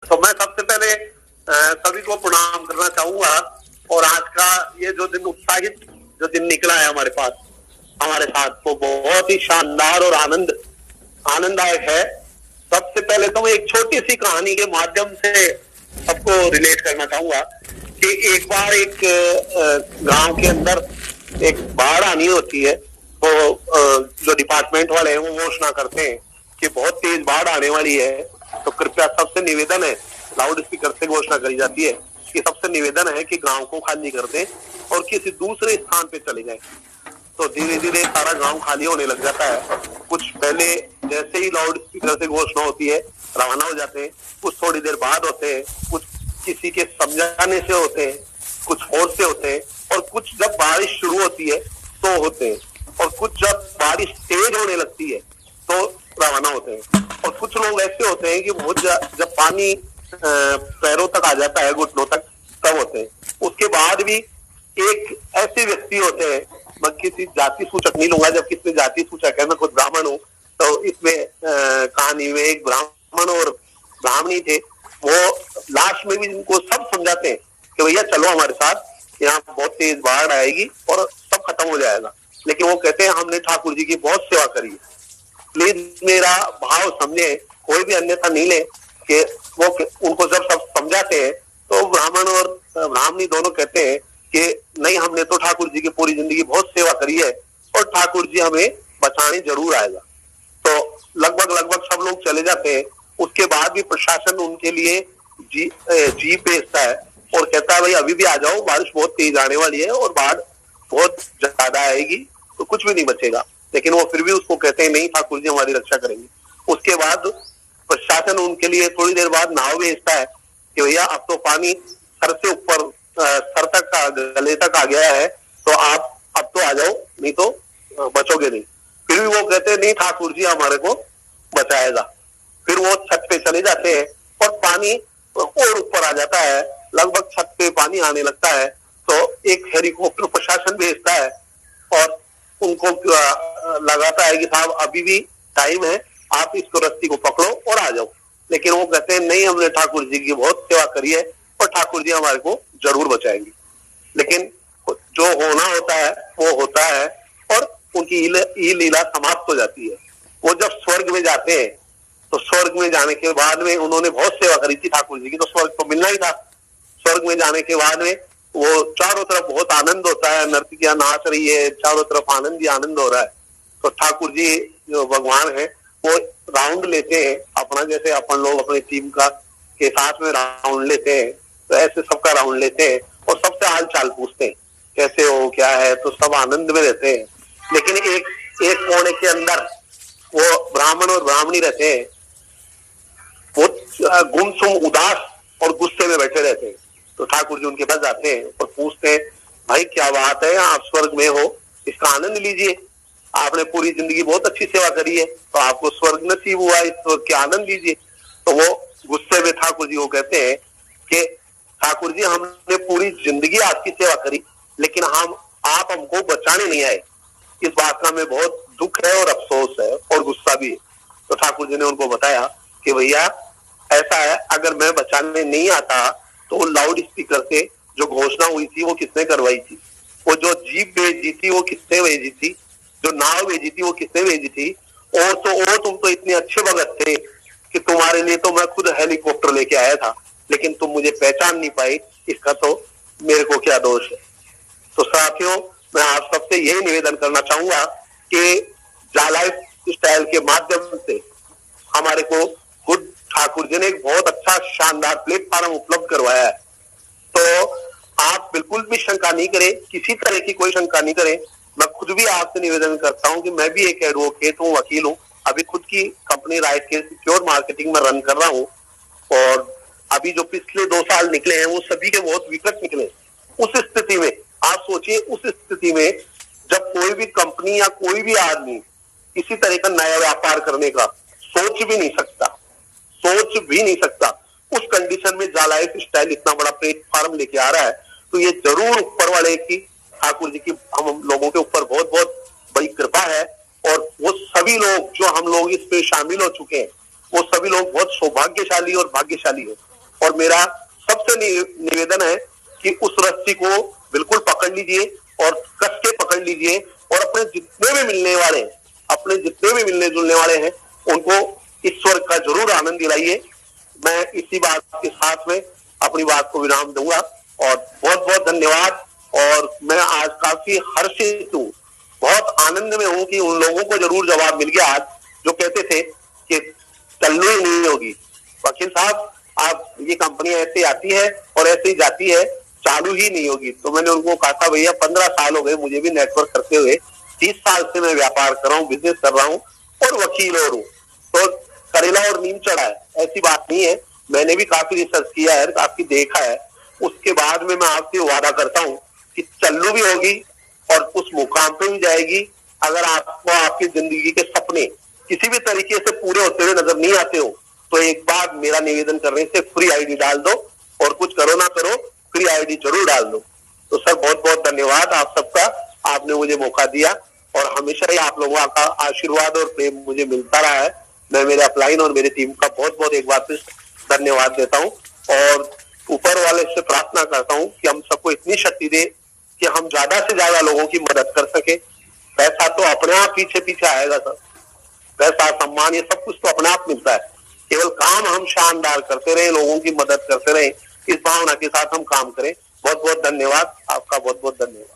तो मैं सबसे पहले सभी को प्रणाम करना चाहूंगा। और आज का ये जो दिन उत्साहित जो दिन निकला है हमारे पास, हमारे साथ, वो बहुत ही शानदार और आनंददायक है। सबसे पहले तो मैं एक छोटी सी कहानी के माध्यम से सबको रिलेट करना चाहूंगा कि एक बार एक गांव के अंदर एक बाढ़ आनी होती है। तो जो डिपार्टमेंट वाले हैं वो घोषणा करते हैं कि बहुत तेज बाढ़ आने वाली है, तो कृपया सबसे निवेदन है, लाउड स्पीकर से घोषणा करी जाती है कि सबसे निवेदन है कि गांव को खाली कर दें और किसी दूसरे स्थान पे चले जाएं। तो धीरे धीरे सारा गांव खाली होने लग जाता है। कुछ पहले जैसे ही लाउड स्पीकर से घोषणा होती है रवाना हो जाते हैं, कुछ थोड़ी देर बाद होते हैं, कुछ किसी के समझाने से होते हैं, कुछ और से होते हैं, और कुछ जब बारिश शुरू होती है तो होते हैं, और कुछ जब बारिश तेज होने लगती है तो रवाना होते हैं। और कुछ लोग ऐसे होते हैं कि वो जब पानी पैरों तक आ जाता है, घुटनों तक, तब होते हैं। उसके बाद भी एक ऐसे व्यक्ति होते हैं, मैं किसी जाति सूचक नहीं लूंगा, जब किसी जाति सूचक है, मैं खुद ब्राह्मण हूँ, तो इसमें कहानी में एक ब्राह्मण और ब्राह्मणी थे। वो लास्ट में भी इनको सब समझाते हैं कि भैया चलो हमारे साथ, यहाँ बहुत तेज बाढ़ आएगी और सब खत्म हो जाएगा। लेकिन वो कहते हैं हमने ठाकुर जी की बहुत सेवा करी है, प्लीज मेरा भाव समझे, कोई भी अन्यथा नहीं ले। कि वो उनको जब सब समझाते हैं तो ब्राह्मण और ब्राह्मणी दोनों कहते हैं कि नहीं, हमने तो ठाकुर जी की पूरी जिंदगी बहुत सेवा करी है और ठाकुर जी हमें बचाने जरूर आएगा। तो लगभग सब लोग चले जाते हैं। उसके बाद भी प्रशासन उनके लिए जीप भेजता है और कहता है भाई अभी भी आ जाओ, बारिश बहुत तेज आने वाली है और बाढ़ बहुत ज्यादा आएगी, तो कुछ भी नहीं बचेगा। लेकिन वो फिर भी उसको कहते हैं नहीं, ठाकुर जी हमारी रक्षा करेंगे। उसके बाद प्रशासन उनके लिए थोड़ी देर बाद नाव भेजता है कि भैया अब तो पानी सर से ऊपर, सर तक, गले तक आ गया है, तो आप अब तो आ जाओ, नहीं तो बचोगे नहीं। फिर भी वो कहते हैं नहीं, ठाकुर जी हमारे को बचाएगा। फिर वो छत पे चले जाते हैं और पानी और ऊपर आ जाता है, लगभग छत पे पानी आने लगता है। तो एक हेलीकॉप्टर प्रशासन भेजता है और उनको लगाता है कि साहब अभी भी टाइम है, आप इसको रस्सी को पकड़ो और आ जाओ। लेकिन वो कहते हैं नहीं, हमने ठाकुर जी की बहुत सेवा करी है और ठाकुर जी हमारे को जरूर बचाएंगे। लेकिन जो होना होता है वो होता है और उनकी ये लीला समाप्त हो जाती है। वो जब स्वर्ग में जाते हैं तो स्वर्ग में जाने के बाद में उन्होंने बहुत सेवा करी थी ठाकुर जी की, तो स्वर्ग तो मिलना ही था। स्वर्ग में जाने के बाद में वो चारों तरफ बहुत आनंद होता है, नर्तकियां नाच रही है, चारों तरफ आनंद ही आनंद हो रहा है। तो ठाकुर जी जो भगवान है वो राउंड लेते हैं अपना, जैसे अपन लोग अपनी टीम का के साथ में राउंड लेते हैं, तो ऐसे सबका राउंड लेते हैं और सबसे हाल चाल पूछते हैं कैसे हो, क्या है, तो सब आनंद में रहते हैं। लेकिन एक कोने के अंदर वो ब्राह्मण और ब्राह्मणी रहते हैं, वो गुमसुम, उदास और गुस्से में बैठे रहते हैं। तो ठाकुर जी उनके पास जाते हैं और पूछते हैं भाई क्या बात है, आप स्वर्ग में हो, इसका आनंद लीजिए, आपने पूरी जिंदगी बहुत अच्छी सेवा करी है, तो आपको स्वर्ग नसीब हुआ, इस स्वर्ग के आनंद लीजिए। तो वो गुस्से में ठाकुर जी को कहते हैं कि ठाकुर जी हमने पूरी जिंदगी आपकी सेवा करी, लेकिन आप हमको बचाने नहीं आए, इस बात का हमें बहुत दुख है और अफसोस है और गुस्सा भी है। तो ठाकुर जी ने उनको बताया कि भैया ऐसा है, अगर मैं बचाने नहीं आता तो लाउड स्पीकर से जो घोषणा हुई थी वो किसने करवाई थी, वो जो जीप भेजी थी वो किसने भेजी थी, जो नाव भेजी थी वो किसने भेजी थी, और तुम तो इतने अच्छे भगत थे कि तुम्हारे लिए तो मैं खुद हेलीकॉप्टर लेके आया था, लेकिन तुम मुझे पहचान नहीं पाई, इसका तो मेरे को क्या दोष है। तो साथियों, मैं आप सबसे यही निवेदन करना चाहूंगा कि जालाइफ स्टाइल के माध्यम से हमारे को खुद ठाकुर जी ने एक बहुत अच्छा शानदार प्लेटफॉर्म उपलब्ध करवाया है। तो आप बिल्कुल भी शंका नहीं करें, किसी तरह की कोई शंका नहीं करें। मैं खुद भी आपसे निवेदन करता हूं कि मैं भी एक एडवोकेट हूं, वकील हूं, अभी खुद की कंपनी राइट के सिक्योर मार्केटिंग में रन कर रहा हूं, और अभी जो पिछले 2 साल निकले हैं वो सभी के बहुत विकट निकले। उस स्थिति में आप सोचिए, उस स्थिति में जब कोई भी कंपनी या कोई भी आदमी इसी तरह का नया व्यापार करने का सोच भी नहीं सकता, उस कंडीशन में जालाइफ स्टाइल इतना बड़ा प्लेटफॉर्म लेके आ रहा है, तो ये जरूर ऊपर वाले की, ठाकुर जी की हम लोगों के ऊपर बहुत बहुत बड़ी कृपा है। और वो सभी लोग जो हम लोग इसमें शामिल हो चुके हैं, वो सभी लोग बहुत सौभाग्यशाली और भाग्यशाली है और मेरा सबसे निवेदन है कि उस रस्सी को बिल्कुल पकड़ लीजिए और कस के पकड़ लीजिए और अपने जितने भी मिलने जुलने वाले हैं उनको ईश्वर का जरूर आनंद दिलाइए। मैं इसी बात के साथ में अपनी बात को विराम दूंगा और बहुत बहुत धन्यवाद। और मैं आज काफी हर्षित हूँ, बहुत आनंद में हूँ कि उन लोगों को जरूर जवाब मिल गया आज जो कहते थे कि चलनी ही नहीं होगी। वकील साहब, आप ये कंपनी ऐसे आती है और ऐसे ही जाती है, चालू ही नहीं होगी। तो मैंने उनको कहा था भैया 15 साल हो गए मुझे भी नेटवर्क करते हुए, 30 साल से मैं व्यापार कर रहा हूँ, बिजनेस कर रहा हूँ और वकील और हूँ, तो करेला और नीम चढ़ा है ऐसी बात नहीं है। मैंने भी काफी रिसर्च किया है, काफी देखा है। उसके बाद में मैं आपसे वादा करता हूँ कि चल्लू भी होगी और उस मुकाम पे भी जाएगी। अगर आपको आपकी जिंदगी के सपने किसी भी तरीके से पूरे होते हुए नजर नहीं आते हो तो एक बार मेरा निवेदन करने से फ्री आईडी डाल दो, और कुछ करो ना करो फ्री आईडी जरूर डाल दो। तो सर बहुत बहुत धन्यवाद आप सबका, आपने मुझे मौका दिया और हमेशा ही आप लोगों का आशीर्वाद और प्रेम मुझे मिलता रहा है। मैं मेरे अपलाइन और मेरी टीम का बहुत बहुत एक बार फिर धन्यवाद देता हूँ और ऊपर वाले से प्रार्थना करता हूँ कि हम सबको इतनी शक्ति दे कि हम ज्यादा से ज्यादा लोगों की मदद कर सके। पैसा तो अपने आप पीछे पीछे आएगा सर, पैसा सम्मान ये सब कुछ तो अपने आप मिलता है, केवल काम हम शानदार करते रहे, लोगों की मदद करते रहे, इस भावना के साथ हम काम करें। बहुत बहुत धन्यवाद, आपका बहुत बहुत धन्यवाद।